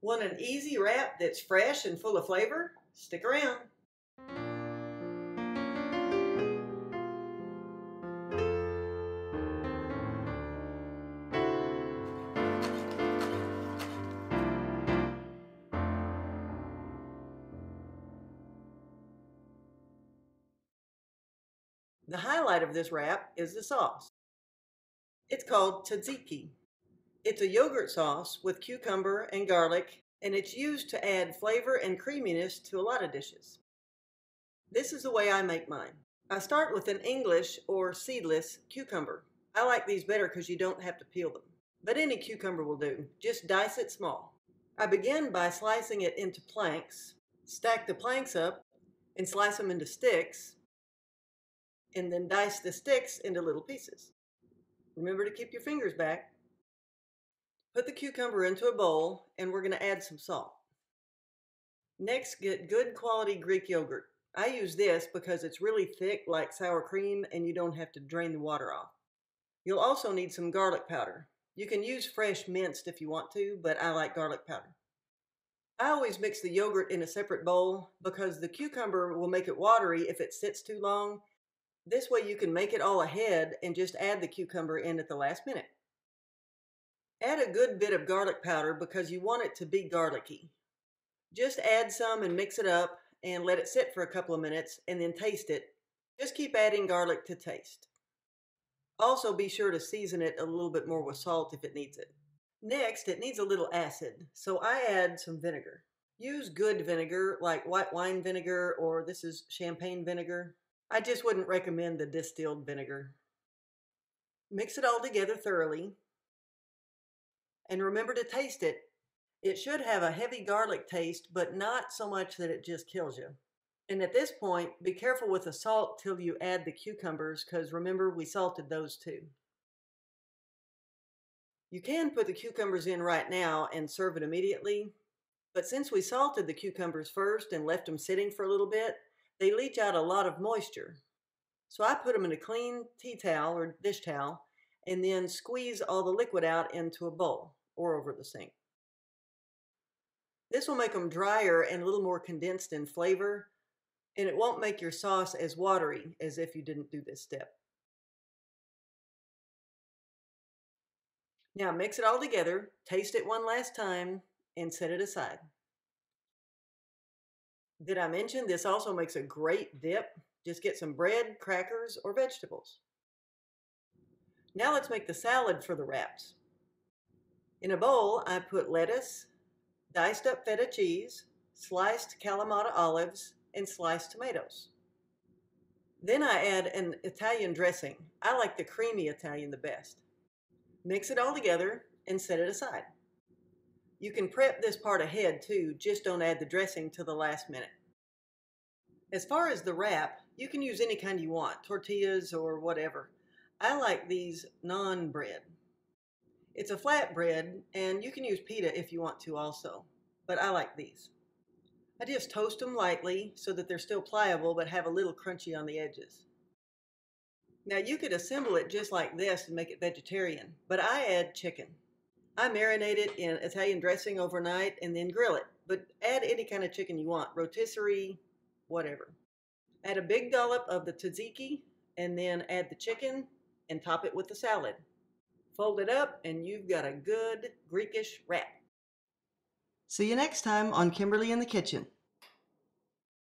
Want an easy wrap that's fresh and full of flavor? Stick around. The highlight of this wrap is the sauce. It's called Tzatziki. It's a yogurt sauce with cucumber and garlic, and it's used to add flavor and creaminess to a lot of dishes. This is the way I make mine. I start with an English or seedless cucumber. I like these better because you don't have to peel them. But any cucumber will do. Just dice it small. I begin by slicing it into planks, stack the planks up, and slice them into sticks, and then dice the sticks into little pieces. Remember to keep your fingers back. Put the cucumber into a bowl, and we're going to add some salt. Next, get good quality Greek yogurt. I use this because it's really thick like sour cream, and you don't have to drain the water off. You'll also need some garlic powder. You can use fresh minced if you want to, but I like garlic powder. I always mix the yogurt in a separate bowl because the cucumber will make it watery if it sits too long. This way you can make it all ahead and just add the cucumber in at the last minute. Add a good bit of garlic powder because you want it to be garlicky. Just add some and mix it up and let it sit for a couple of minutes and then taste it. Just keep adding garlic to taste. Also be sure to season it a little bit more with salt if it needs it. Next, it needs a little acid, so I add some vinegar. Use good vinegar like white wine vinegar, or this is champagne vinegar. I just wouldn't recommend the distilled vinegar. Mix it all together thoroughly. And remember to taste it. It should have a heavy garlic taste, but not so much that it just kills you. And at this point, be careful with the salt till you add the cucumbers, because remember we salted those too. You can put the cucumbers in right now and serve it immediately, but since we salted the cucumbers first and left them sitting for a little bit, they leach out a lot of moisture. So I put them in a clean tea towel or dish towel and then squeeze all the liquid out into a bowl or over the sink. This will make them drier and a little more condensed in flavor, and it won't make your sauce as watery as if you didn't do this step. Now mix it all together, taste it one last time, and set it aside. Did I mention this also makes a great dip? Just get some bread, crackers, or vegetables. Now let's make the salad for the wraps. In a bowl, I put lettuce, diced up feta cheese, sliced Kalamata olives, and sliced tomatoes. Then I add an Italian dressing. I like the creamy Italian the best. Mix it all together and set it aside. You can prep this part ahead too, just don't add the dressing till the last minute. As far as the wrap, you can use any kind you want, tortillas or whatever. I like these Naan Bread. It's a flatbread, and you can use Pita if you want to also, but I like these. I just toast them lightly so that they're still pliable but have a little crunchy on the edges. Now you could assemble it just like this and make it vegetarian, but I add chicken. I marinate it in Italian dressing overnight and then grill it, but add any kind of chicken you want, rotisserie, whatever. Add a big dollop of the tzatziki and then add the chicken and top it with the salad. Fold it up and you've got a good Greekish wrap. See you next time on Kimberly in the Kitchen.